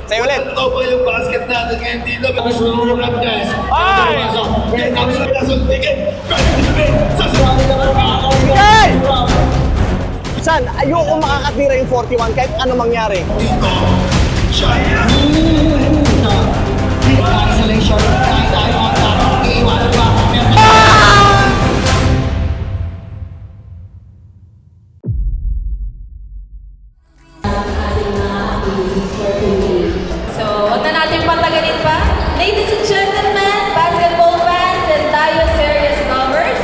Sa'yo ulit. Ito po yung basket natin ngayon dito. Susururan guys. Ay! Ngayon kami sa pinasundin. Hey! San, ayoko makakatira yung 41 kahit ano mangyari. Dito. Siya. Isolation. Kahit tayo ang iiwanan pa. So, huwag na natin patagalin pa. Ladies and gentlemen, basketball fans and Tayo Series lovers,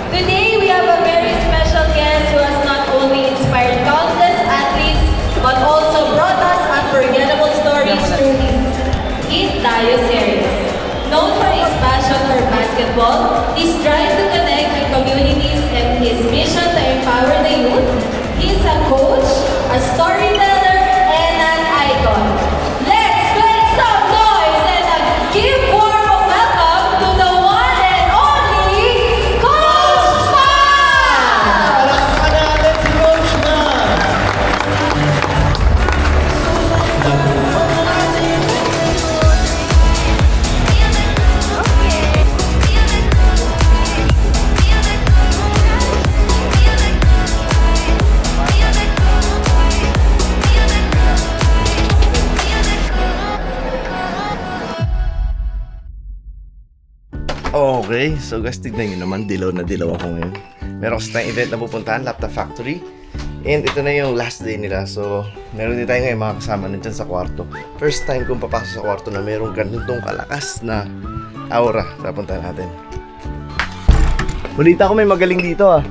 today we have a very special guest who has not only inspired countless athletes, but also brought us unforgettable stories through his Tayo Series. Known for his passion for basketball, his drive to connect with communities, and his mission to empower the youth, he is a coach, a storyteller, and an icon. Let's make some noise and give warm welcome to the one and only Coach Paz! Let's coach na. Okay, so guys, tignan nyo naman, dilaw na dilaw ako ngayon. Meron kasi tayong event na pupuntahan, Laptop Factory. And ito na yung last day nila. So, meron din tayo ngayon mga kasama nandyan sa kwarto. First time kong papasok sa kwarto na merong ganitong kalakas na aura. Tapuntahan natin. Balita ko may magaling dito ah.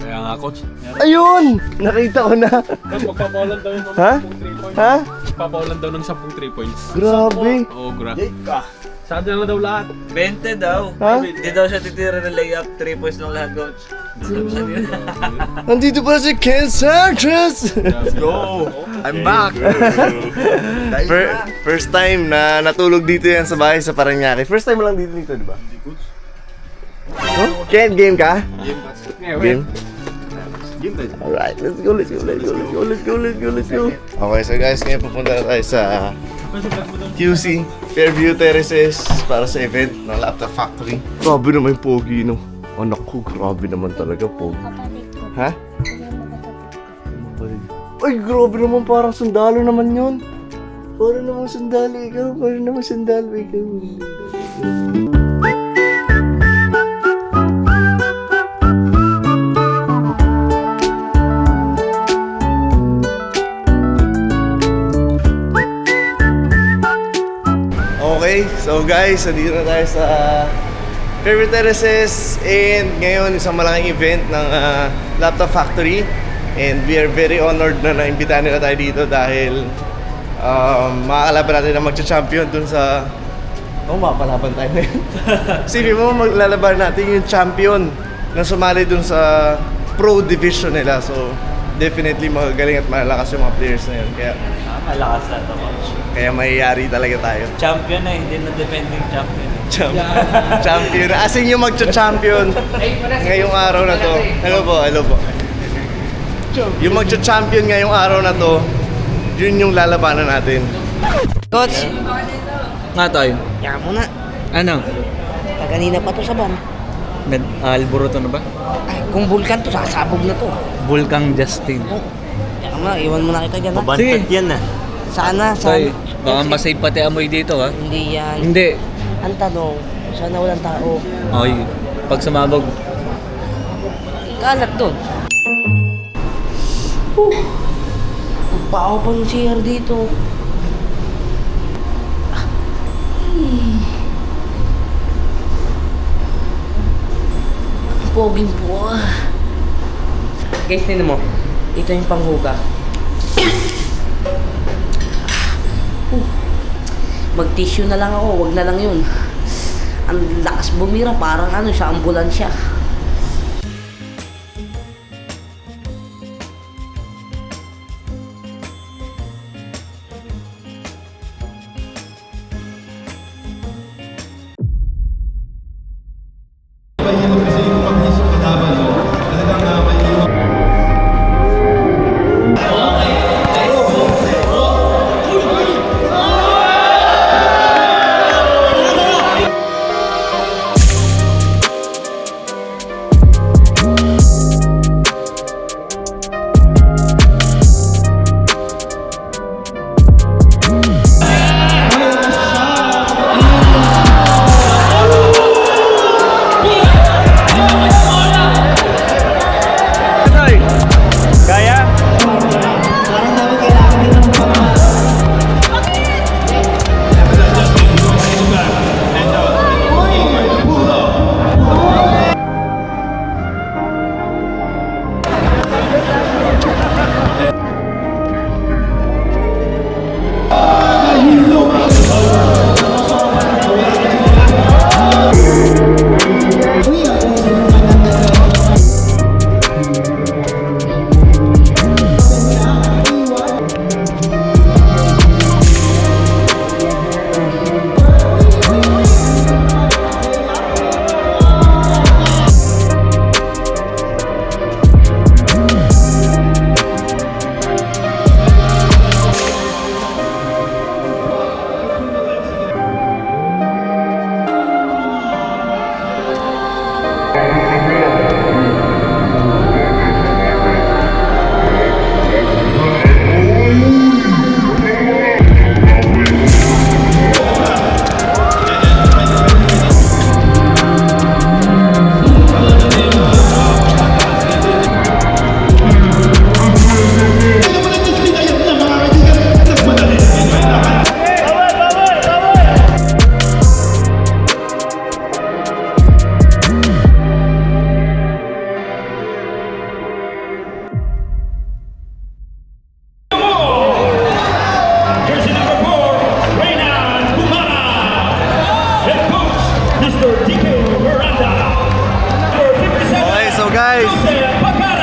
Kaya nga, coach. Ayun! Nakita ko na. Magpapaulan daw ng Ha? 10 points. Ha? Magpapaulan daw ng 10 3 points. Grabe. Oo, Saan na daw lahat? 20 daw. Ha? Hindi daw siya titira ng layup, 3 points lang lahat, coach. Nandito pala si Ken Sanchez! Let's go! I'm back! First time na natulog dito yan sa bahay sa Paranaque. First time mo lang dito, di ba? Oh? Ken, game ka? Game? Alright, let's go. Okay, so guys, ngayon pupunta na tayo sa QC, Fairview Terraces para sa event ng Laptop Factory. Grabe naman yung pogi, no? Anak ko, grabe naman talaga, pogi. Ha? Ay, grabe naman, parang sundalo naman yun. Parang naman sundalo ikaw. Okay, so guys, nandito na tayo sa Fairview Terraces and ngayon isang malaking event ng Laptop Factory and we are very honored na naimbitahan nila tayo dito dahil makakalaban natin na magcha-champion dun sa makakalaban tayo ngayon. Sige mo, maglalaban natin yung champion na sumali dun sa pro division nila, so definitely magagaling at malalakas yung mga players na yun, kaya Malakas na ito, coach. kaya mayayari talaga tayo. Champion na, hindi na defending champion. Champion. As in yung magcha-champion ngayong araw na to. Hello po. Yung magcha-champion ngayong araw na to, yun yung lalabanan natin. Coach, Nga tayo. yan mo na. Ano? Kanina pa to sa van. Nag-alboroto na ba? Ay, kung vulkan to, sasabog na to. Vulkang Justin. Yan mo na, iwan mo na kita dyan ha. Sige. yan na. Sana. Tay, baka masay pati amoy dito, ha? Hindi yan. Hindi. Ang tanong, sana walang tao. Okay. Pag sumabog, Kalat doon. Magpao pa ng CR dito. Poging po ah. Guys, tinan mo. Ito yung panghuga. Mag-tissue na lang ako, wag na lang yun. Ang lakas bumira, parang ano, sa ambulansya.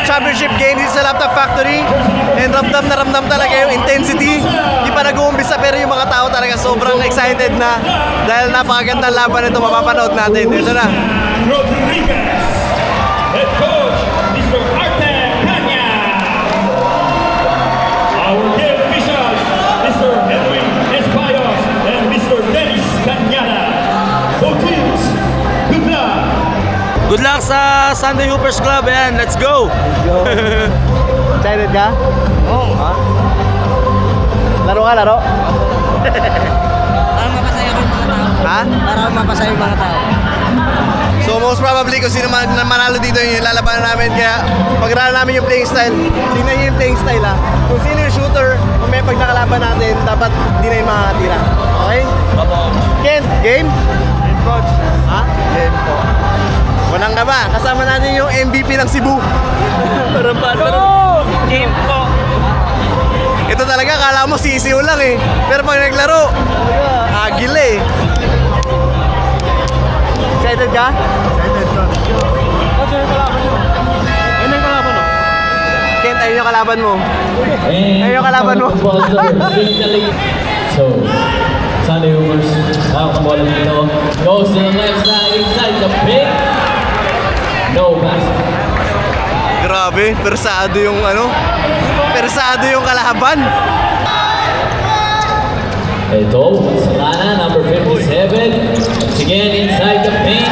championship game dito sa Laptop Factory. And ramdam na ramdam talaga yung intensity. Di pa nag-uumpisa pero yung mga tao talaga sobrang excited na dahil napakagandang laban ito mapapanood natin. Ito na. Rodriguez, head coach, Mr. Artem Kanya. Our game officials, Mr. Edwin Espayos and Mr. Dennis Cañada. Both teams, good luck. Good luck sa Sunday Hoopers Club. Ayan, let's go! Excited ka? Oo. Laro ka, laro? Para mapasaya ko yung mga tao. Ha? Para mapasaya yung mga tao. So most probably kung sino man manalo dito yung lalabanan namin. Kaya pag-aralan namin yung playing style. Tingnan nyo yung playing style ha. Kung sino yung shooter, kung may pag nakalaban natin, dapat hindi na yung makakatira. Okay? Kent, game? Game coach. Ha? Game po. Walang ka ba? Kasama natin yung MVP ng Cebu. Game po! Ito talaga, kala mo sisiw lang eh. Pero pag naglaro, agil eh. Excited ka? Excited ko. Ano yung kalaban mo? Kent, ayun yung kalaban mo. Ayun yung kalaban mo. So, Sunday Hoopers, nakakabola dito. Goes to the left side, inside the paint. No basket. Grabe, persado yung ano. Persado yung kalaban. Ito, Solana, number 57. Once again, inside the paint.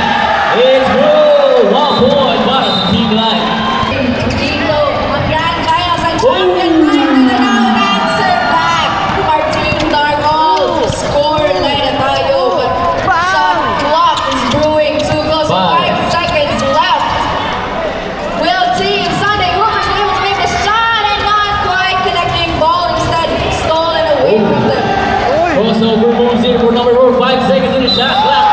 It's good. 1 point para sa team line. Dito, ang Grand Trials ang champion tayo na now and answer back. Our team Darkall, score line na tayo. But shot clock is brewing. 2 goals and 5 seconds left. Will team Sunday Hoopers be able to make a shot and not quite connecting ball, instead stolen away from them. Crossover moves in for number 4. 5 seconds in the shot clock.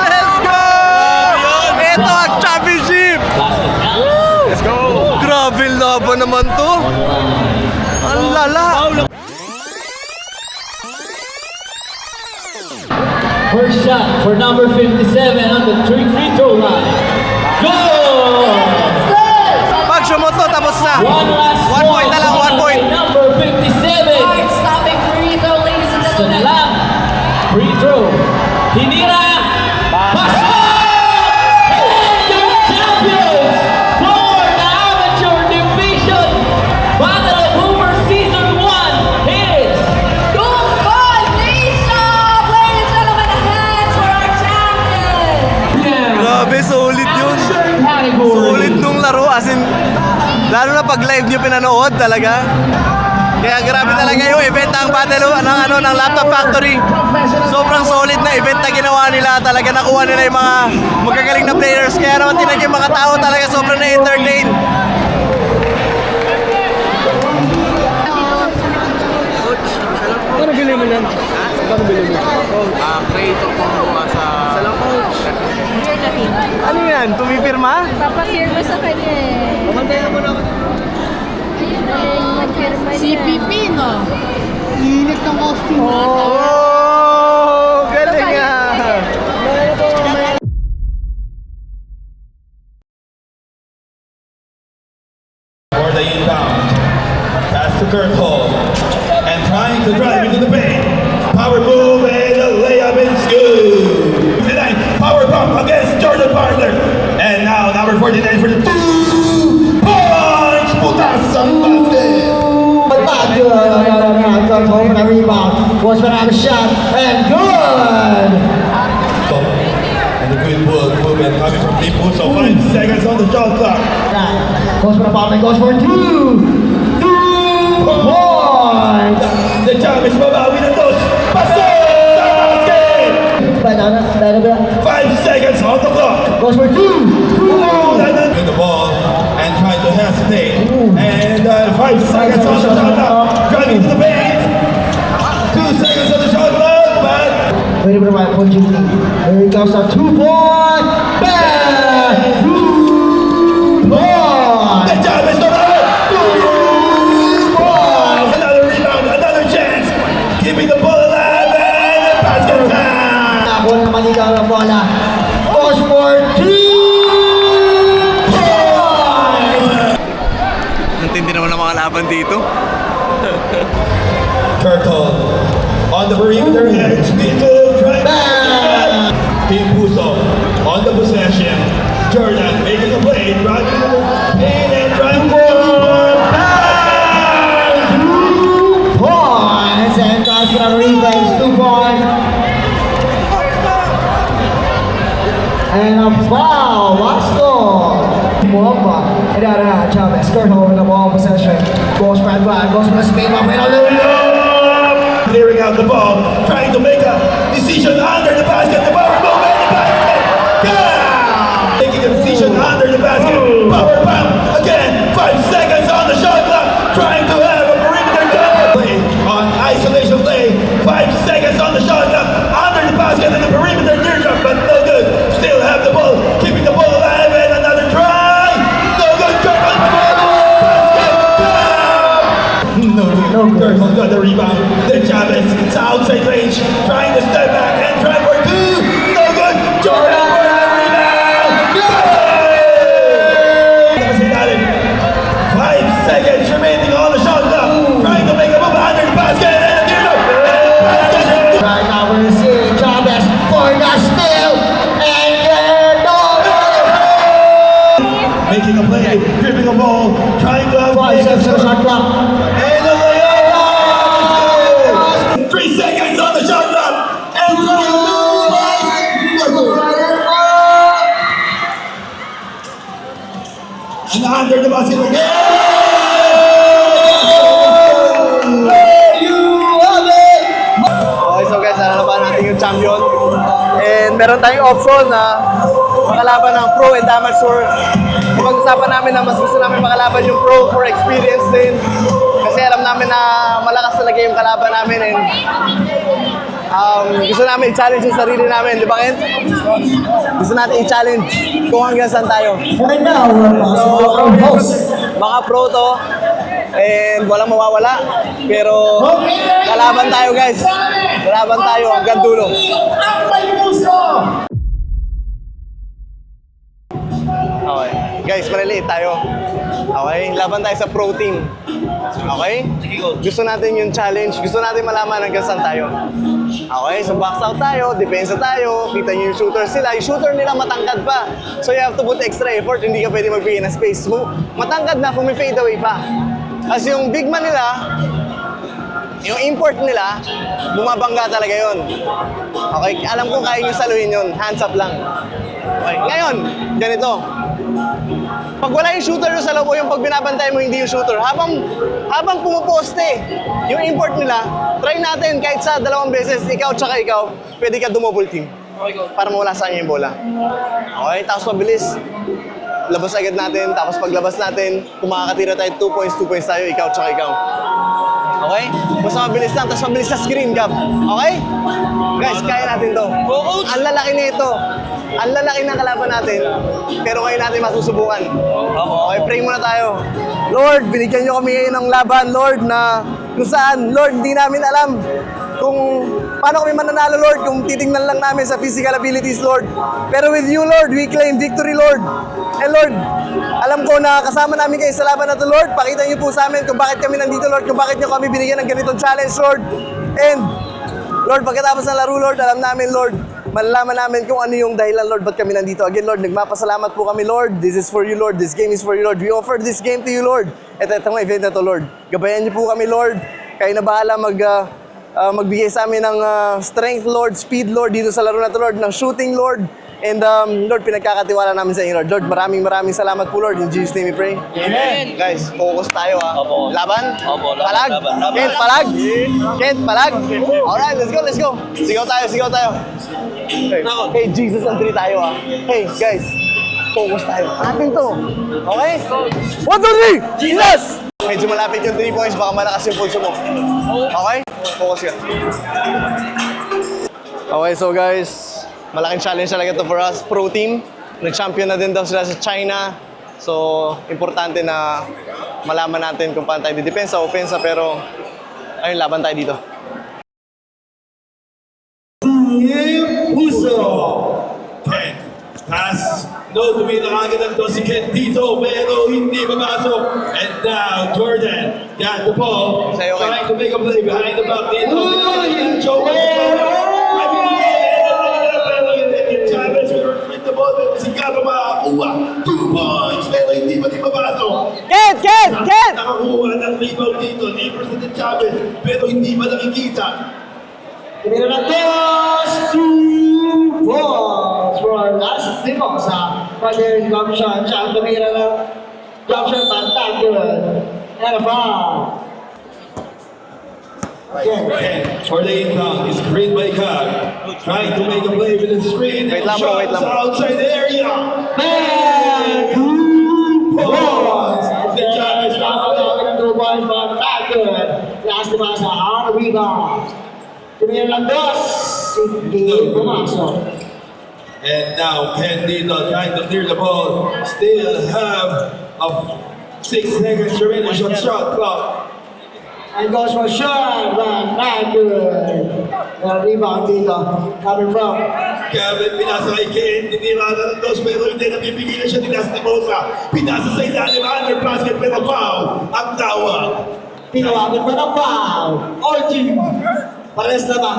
Let's go! Ito ang championship! Basket count. Let's go! Grabe laban naman to. Ang lala. First shot for number 57 on the free throw line. Go! Pag sumoto, tapos na. One last 1 point na lang, 1 point. Number 57. Hard stopping free throw, ladies and gentlemen. Salam. Free throw. Hinira. Pasok! And your champions for the amateur division Battle of Hooper Season 1 is Goodbye, Nation! Ladies and gentlemen, hands for our champion! Grabe, solid yun. Solid nung laro, as in, lalo na pag live nyo pinanood talaga. Kaya grabe talaga yung event ng Battle ng Laptop Factory. Sobrang solid na event na ginawa nila. Talaga nakuha nila yung mga magagaling na players. Kaya naman tinag yung mga tao talaga sobrang na-entertain. Ano bili mo yan? Ano bili mo? Creator po sa... Ano yan? Pumipirma? Papapirma sa kanya eh. Pamantayan mo na ako. Ayun na yung magpirma niya. CPP, no? Init ng costume natin. Oh! Galing ah! for the inbound. Pass to Kurt Hall. And trying to drive into the paint. Power move and the layup is good. 59, power pump against Jordan Parker. And now number 49 for the 2 points. Putas ang basket. Good home for the rebound. Was going to have a shot. And good! And the good movement coming from deep post. So 5 seconds on the shot clock. Goes for the ball and goes for 2. 2 points! The job is babawi na dos. Pasok! Sa basket! 5 seconds on the clock. Goes for 2. 2. With the ball and trying to hesitate. And 5 seconds on the shot clock. Driving to the paint. 2 seconds on the shot clock. But Wait a minute, right for Jimmy. Here he comes, a 2-point. Bang! 2 points! the job is babawi. 2 points. Another rebound. Another chance. Keeping the ball alive. And the basket time. Nakuha naman ikaw ang bola. Goes for 3! Turtle on the perimeter and speed move, trying to Team Puso on the possession. Jordan making a play, driving to the paint and trying to pass. 2 points, and that's gonna rebound 2 points. And a foul, Vasco. Muamba, and now Chavez, skirt over the ball possession. Goes back, goes for the spin, up and a little. Clearing out the ball, trying to make a decision under the basket. The power move and the basket. Yeah! Taking a decision under the basket. Power bomb again. 5 seconds on the shot clock. Trying to have a perimeter double play on isolation play. 5 seconds on the shot clock. Under the basket and the perimeter near shot, but no good. Still have the ball, keeping the ball alive and another try. No good. Turtle basket. No good. Turtle got the rebound. Then Chavez, it's outside range, trying to step back and try for 2. No good. Jordan for the rebound. Basket! 5 seconds remaining on the shot clock. Trying to make a move under the basket and a tear basket. Right now we're seeing Chavez for the steal, and no good. Making a play, gripping a ball, trying to have 5 seconds on the shot clock. and the layup. 3 seconds on the shot clock. And and under the basket again. Okay, so guys, nalalaban natin yung champion. And meron tayong option na makalaban ng pro and amateur. Pag-usapan namin na mas gusto namin makalaban yung pro for experience din. Kasi alam namin na malakas talaga yung kalaban namin and gusto namin i-challenge yung sarili namin, di ba Ken? Gusto natin i-challenge kung hanggang saan tayo. Right now we're passing our host. Mga pro to and walang mawawala. Pero kalaban tayo guys. Kalaban tayo hanggang dulo. Okay. Guys, maliliit tayo. Okay? Laban tayo sa pro team. Okay? Gusto natin yung challenge. Gusto natin malaman hanggang saan tayo. Okay? So box out tayo, depensa tayo. Kita nyo yung shooter sila. Yung shooter nila matangkad pa. So you have to put extra effort. Hindi ka pwede magbigay ng space. Matangkad na, fade away pa. Kasi yung big man nila, yung import nila, bumabangga talaga yun. Okay? Alam ko kaya nyo saluhin yun. Hands up lang. Okay. Ngayon, ganito. Pag wala yung shooter sa loob o yung pag binabantay mo hindi yung shooter, habang pumuposte yung import nila, try natin kahit sa 2 beses, ikaw tsaka ikaw, pwede ka dumouble team. Para mawala sa kanya yung bola. Okay, tapos mabilis. Labas agad natin, tapos paglabas natin, kung makakatira tayo 2 points tayo, ikaw tsaka ikaw. Okay? Basta mabilis lang, tapos mabilis sa screen gap. Okay? Guys, kaya natin to. Ang lalaki nito. Ang lalaki ng kalaban natin, pero ngayon natin masusubukan. Okay, pray muna tayo. Lord, binigyan nyo kami ngayon ng laban, Lord, na kung saan, Lord, hindi namin alam kung paano kami mananalo, Lord, kung titingnan lang namin sa physical abilities, Lord. Pero with you, Lord, we claim victory, Lord. And Lord, alam ko na kasama namin kayo sa laban na to, Lord. Pakita niyo po sa amin kung bakit kami nandito, Lord, kung bakit niyo kami binigyan ng ganitong challenge, Lord. And, Lord, pagkatapos ng laro, Lord, alam namin, Lord, malalaman namin kung ano yung dahilan, Lord, ba't kami nandito. Again, Lord, nagmapasalamat po kami, Lord. This is for you, Lord. This game is for you, Lord. We offer this game to you, Lord. At itong event na to, Lord. Gabayan niyo po kami, Lord. Kayo na bahala magbigay sa amin ng strength, Lord, speed, Lord, dito sa laro na to, Lord, ng shooting, Lord. And Lord, pinagkakatiwala namin sa inyo, Lord. Lord, maraming salamat po, Lord. In Jesus' name we pray. Amen. Guys, focus tayo, ha. Opo. Laban? Opo, laban, Palag? laban, laban. Kent, palag? Kent, palag? Alright, let's go. Sigaw tayo. Hey, Jesus ang 3 tayo, ha. Hey, guys, focus tayo. Atin to. Okay? 1, 2, 3! Jesus! Medyo malapit yung 3 points, baka malakas yung pulso mo. Okay? Focus ka. Okay, so guys, malaking challenge talaga to for us, pro team. Nag-champion na din daw sila sa China. So, importante na malaman natin kung paano tayo didepensa, opensa, pero ayun, laban tayo dito. Puso. Ken, pass. No, tumira agad ang to si Ken dito, pero hindi papasok. And now, Jordan got the ball. Sa'yo, Ken. Trying to make a play behind the back. kumuha ng rebound dito. Liberson and Chavez, pero hindi pa nakikita. Tumira ng dos, 2 balls for Las Timosa. Pwede yung jump shot, siya tumira ng jump shot, not good. And a foul. Again. And for the inbound, is screened by Cag. Trying to make a play with the screen. Wait and lang, bro, wait shot lang, bro. outside the area. And 2 balls. The Chavez Now going to 2 points, but not good. Las Timosa on the rebound. Tumira ng dos, hindi pumasok. And now Candido trying to clear the ball. Still have a 6 seconds remaining shot clock. And goes for shot, but not good. Rebound dito, coming from Kevin, pinasa kay Ken, tinira na ng dos, pero hindi napipigilan siya ni Las Timosa. Pinasa sa ilalim, under basket, pero foul. Ang tawag. tinawagan pa ng foul. All team. Pares na ba?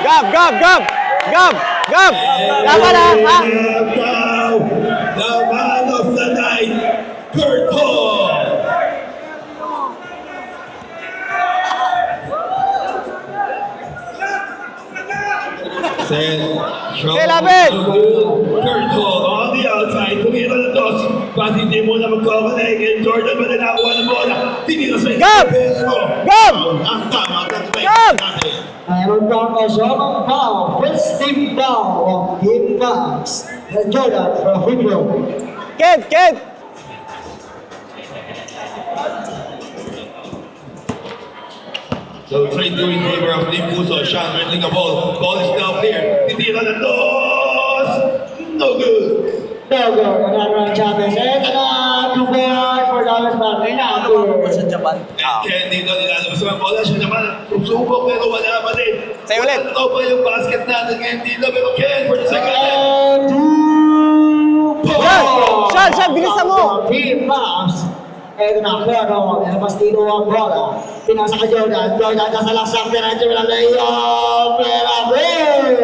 Gab! Gab! Gab! Gab! Gab! Tama na, ha? And now, the man of the night, Kurt Hall. Okay, lapit! Kurt Hall on the outside, tumira ng dos, but hindi mo na magkakalig, and Jordan ba na nakuha ng bola? Tinira sa Gab! Gab! Ang tama, Gab! Mayroon pa ang kasamang foul. First team foul of Team Bucks. And Jordan from free throw. Ked! Ked! So trade to in favor of Team Puso. Sean handling the ball. Ball is now clear. Titira ng dos. No good. No good. Another Chavez. And another point for Dallas Barkley. Not good. And Candido nilalabas ang bola. Siya naman susubok pero wala pa din. Sa'yo ulit. Ito pa yung basket natin Candido pero Ken for the second time. And 2 Sean! Sean! Sean! Bilisan mo! Team Bucks. Ito na, pero nilabas dito ang bola. Pinasa ka Jordan. Jordan nasa laksak. Pinasa ng layup. Pero good.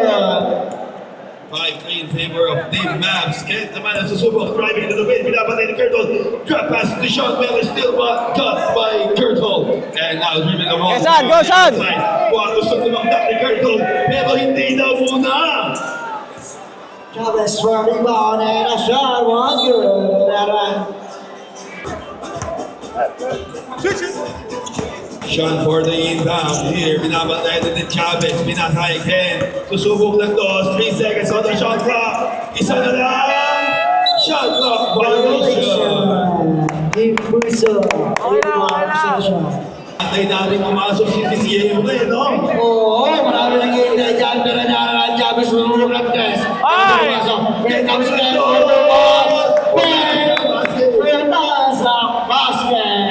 5-3 in favor of Team Mavs. Ken naman ang susubok. Driving into the paint. Pinapatay ni Kurt Hall. Drop pass to Sean Miller. Still cut by Kurt Hall. And now dribbling the ball. Go, Sean! Go, Sean! Juan gusto tumakdak ni Kurt Hall. Pero hindi na muna. Chavez for a rebound and a shot was good. Sean for the inbound here. Binabantay din ni Chavez. Pinasay Ken. Susubok ng dos. 3 seconds on the shot clock. Isa na lang. Shot clock violation. Team Puso. Antay natin pumasok si TCA ulit, no? Oo, marami nang hihintay dyan. Pero naran Chavez lumulong ng test. Ay! Kaya tapos na yung sa basket.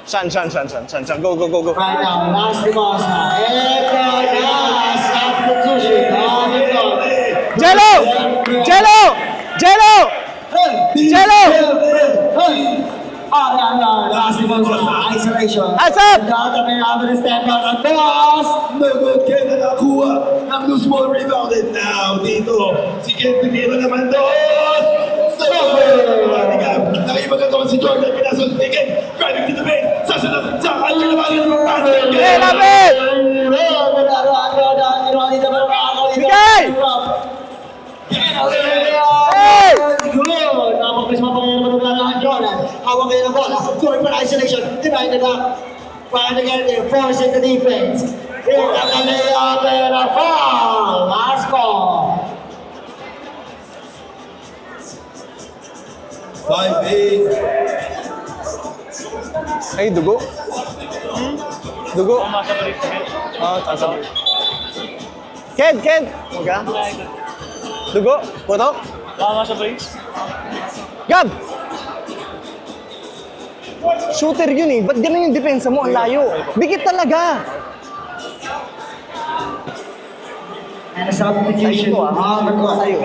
Sean! Sean! Sean! Sean! Sean! Sean! Go! Go! Go! Go! Right now, last Timosa. Ito na, substitution. Jello! Jello! Jello! Jello! Last Timosa, isolation. Hands up! Data may namin step out ng boss. No good, Ken na nakuha ng loose ball rebound. And now, dito, si Ken tinira naman dos. Nakipagkataon si Jordan, pinasok ni Ken. Driving to the paint. Sasunod sa kanya naman yung basket. Hey, lapit! Bigay! Hey! Good! Napapis mo pa yung matugala ng Jordan. Hawak kayo ng bola. Going for isolation. Denied the back. Trying to get there. Forcing the defense. Here comes the layup and a foul. Last call. 5-8. Ay, dugo. Dugo. Ah, tasa. Ked! Ked! Huwag ka. Dugo. Putok. Gab! Shooter yun eh. Ba't ganun yung depensa mo? Ang layo. Bigit talaga. And a substitution Sa'yo to, on the court. Sa'yo.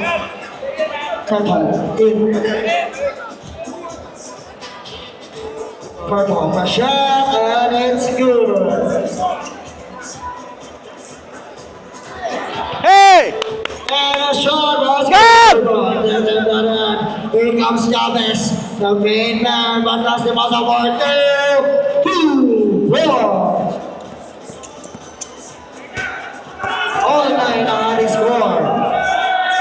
Total in. Purple for shot and it's good. Hey! And a shot was Gab! good. Here comes comes Chavez. The main man, but that's the most award. 2, 4. All nine ang ating score.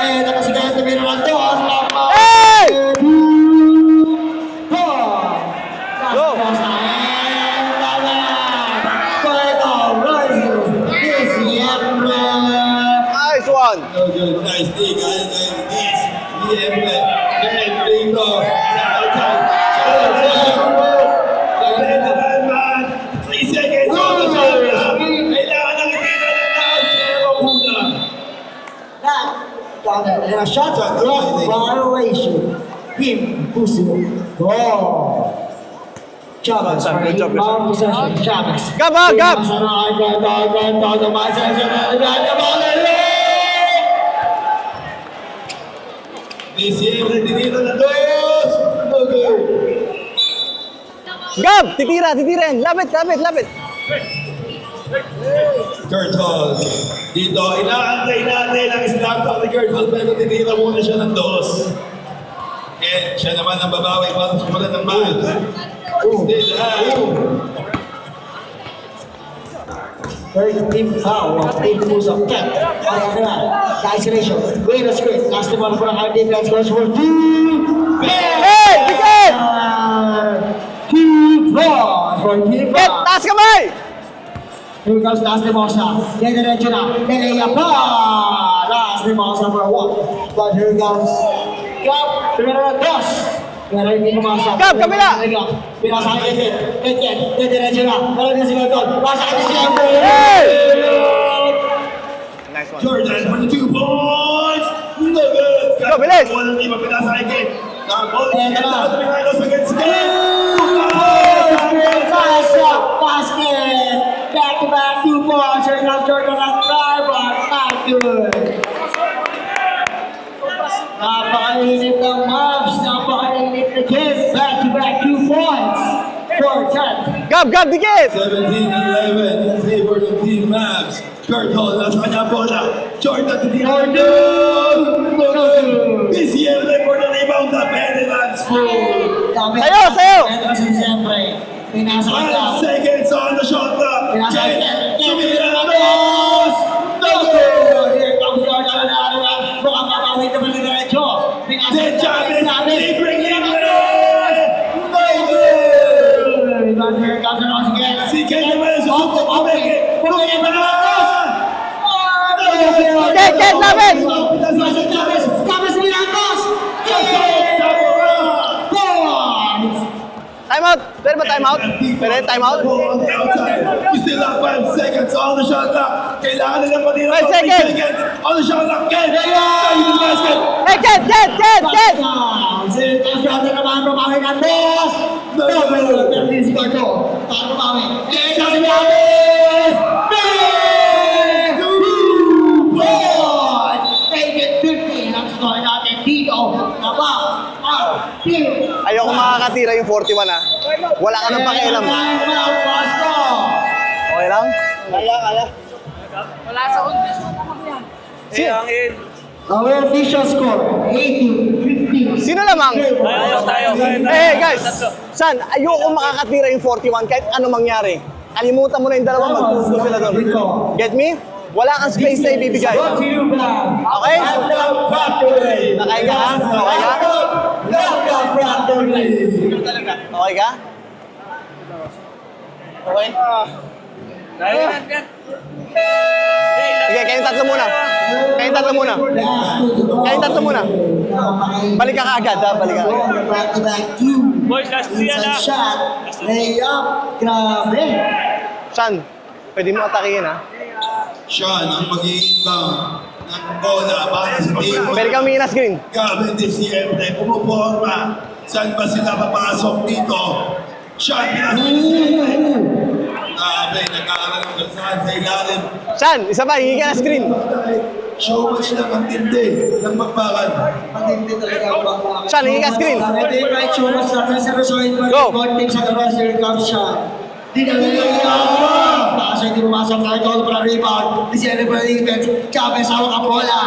And nakasigayan sa biro ng Dos. Hey! 2, 4. Go! Nice one! No good. Nice dig. Siempre. Dito. Man. 3 seconds on the shot clock. Kailangan ng itira ng lahat. Shot clock violation. Team Puso. Goal. Chavez. Good job, good job. Possession. Chavez. Gab, Gab! Siempre tinira ng Dos. No good. Gab! Titira! Lapit! Kurt Hall. Dito, inaantay natin ang snap back ni Kurt Hall pero tinira muna siya ng Dos. And siya naman ang babawi para sa pala ng Miles. Still high. Third team foul of Team Puso. Kept. The isolation. Wait a screen. Last one for our defense goes for 2. Hey! Ticket! 2 4 for Team Ticket! Foul. Taas kamay! Here comes Las de Mosa. Diretso na. Nelea pa! Las de Mosa for 1. But here comes Gab. Primero na Dos. Pero hindi kumasa. Gab, kabila! Pinasahin din. Ticket. Diretso na. Pero hindi siya doon. Pasok na siya. Hey! Nice one. Jordan for the 2 points. No good. Go, bilis! Walang iba pinasahin din. Tapos, Ayan na. Picados against Gab. Basket! Back-to-back 2 points. Here comes Jordan at 5, but not good. Napakainit ng Mavs. Napakainit na game. Back-to-back 2 points. For 10. Gab! Dikit! 17-11 in favor of Team Mavs. Kurt Hall, nasa kanya bola. Jordan to the This year, for the rebound, the Penelans full. Sayo! And kasi siyempre, pinasa ka 5 seconds on the shot clock. Pinasa Jen, ka. tumira na dos. No good. Here comes Jordan na arawan. Mukhang makawin naman ni Diretso. Then Chavez, they bring in the no good. But here comes the Ross again. Si Ken naman sa suko. Pumili pa na. Ken, lapit! Chavez Mirandos! Time out! Pwede ba time out? Pwede time out? We still have 5 seconds on the shot clock. Kailangan nilang patira 5 seconds. on the shot clock. Ken, tayo yung basket. Hey, Ken! Here comes Jordan naman. Bumawi ng Dos! Double! Pero din si Gordo. Para bumawi. Here comes Chavez! Bang! 2 points! Take it 15. Ang score natin dito. Ayoko makakatira yung 41 ha. Wala ka nang pakialam. Okay lang? Kaya. Our official score, 18-15. Sino lamang? Eh guys, San, ayoko makakatira yung 41 kahit ano mangyari. Kalimutan mo na yung dalawa, magtusto sila doon. Get me? Wala kang space na ibibigay. Okay? Nakay ka ha? Okay ka? Okay ka? Okay? Sige, kayong tatlo muna. Balik ka kaagad ha? Balik ka kaagad. Back-to-back 2. Boys, last 3 yan Inside ha. shot. Layup. Grabe. San, pwede mo atakihin ha? Sean ang mag-i-inbound ng bola para sa team. Pwede kang mina screen. Gavin de Siempre, pumuporma. Saan ba sila papasok dito? Sean, grabe, nag-aaral ng saan sa ilalim. San, isa pa, hingi ka na screen. So much lang ang tindi ng magbakan. Matindi talaga ang bangka. Sean, hingi ka screen. Ito yung right show mas na sa resume Go. God team sa roster comes Sean. Di na Baka hindi pumasok sa ito para rebound. Siyempre para defense. Chavez hawak ang bola.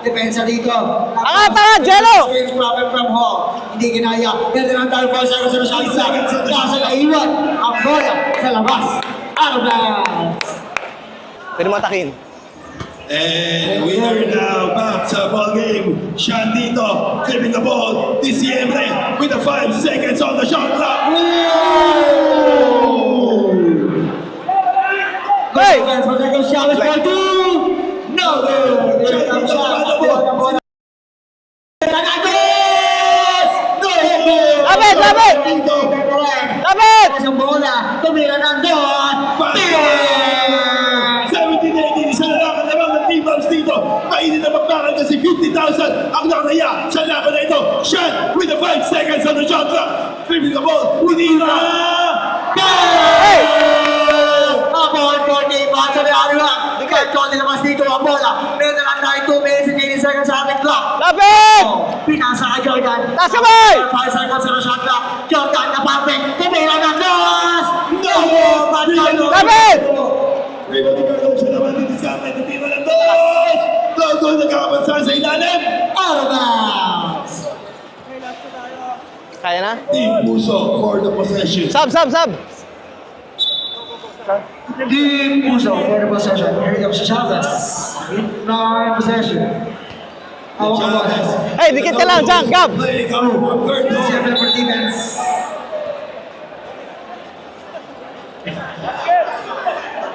Depensa dito. Angat, Jello! Swings from Hall. Hindi ginaya. Pwede lang tayo 4 seconds na shot clock. Kaso naiwan ang bola sa labas. Out of bounds. Pwede mo atakin. And we are now back to ball game. Shot dito, flipping the ball. Diciembre with the 5 seconds on the shot clock. Hey! Chavez for 2. No good. Here comes shot. Lapit! Lapit! Ang bola. Tumira ng doon. 17-18, isa na lang ang lamang ng Team Bounce dito. Mainit na magbakan kasi 50,000 ang nakaya sa laban na ito. Shot with the 5 seconds on the shot clock. Flipping the ball. Hindi na! Hey! Abon for Team Bounce sa Ariwa. Control nilabas dito ang bola. Meron lang tayo 2 minutes and 80 seconds sa ating clock. Lapit! Pinasa kay Jordan. Taas kamay! 5 seconds sa shot clock. Jordan na perfect. Tumira ng dos! No! Lapit! Raymond Di Carlo siya naman dito sa atin. Titira ng dos! Logo nagkakapansan sa ilalim. Out of bounds! Kaya na? Team Puso for the possession. Sub! Team Puso for the possession. Here comes Chavez. Nine possession. Hawak ang bola. Hey, dikit ka lang, Jack! Gab! Play coming from third goal. Siyempre for defense.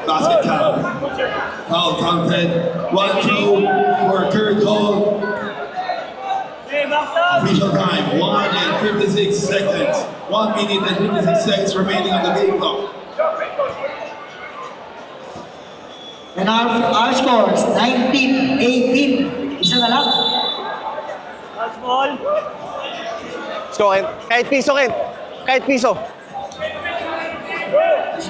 Basket count. Foul counted. 1-2 for Kurt Hall. Official time, 1 and 56 seconds. 1 minute and 56 seconds remaining on the game clock. And our scores, 19-18. Isa na lang. Let's go, Kent. Kahit piso.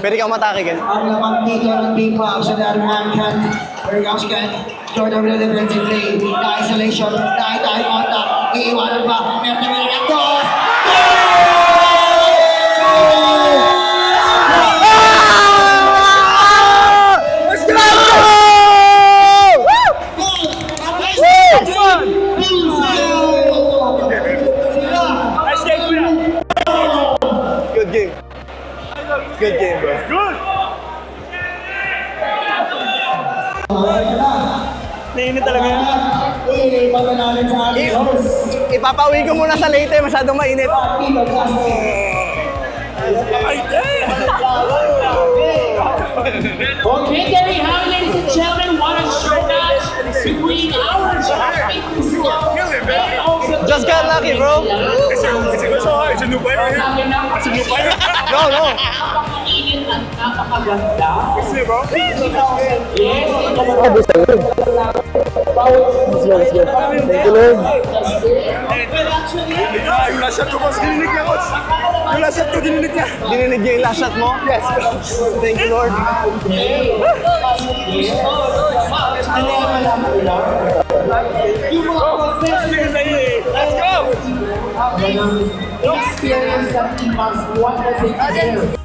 Pwede kang matake, Kent. Ang lamang dito ng Team Bounce sa other hand. Here comes again. Jordan with the defensive play. Na-isolation. Na-tayo contact. Iiwanan pa. Meron na ng dos. Good game, bro. Good! Nainit talaga yun. Ipapauwi ko muna sa Leyte, masyadong mainit. Okay, there you have it, ladies and gentlemen. What a show match between our champions and also Just got lucky, bro. It's a new player here. It's a new player. No. Napakainit at napakaganda. See, bro. Yes. Thank you, Lord. Yung last shot ko, boss, dininig niya, boss. Yung last shot ko, dininig niya. Dininig niya yung last shot mo? Yes. Thank you, Lord. Yung mga professionals, let's go! Experience that team has 1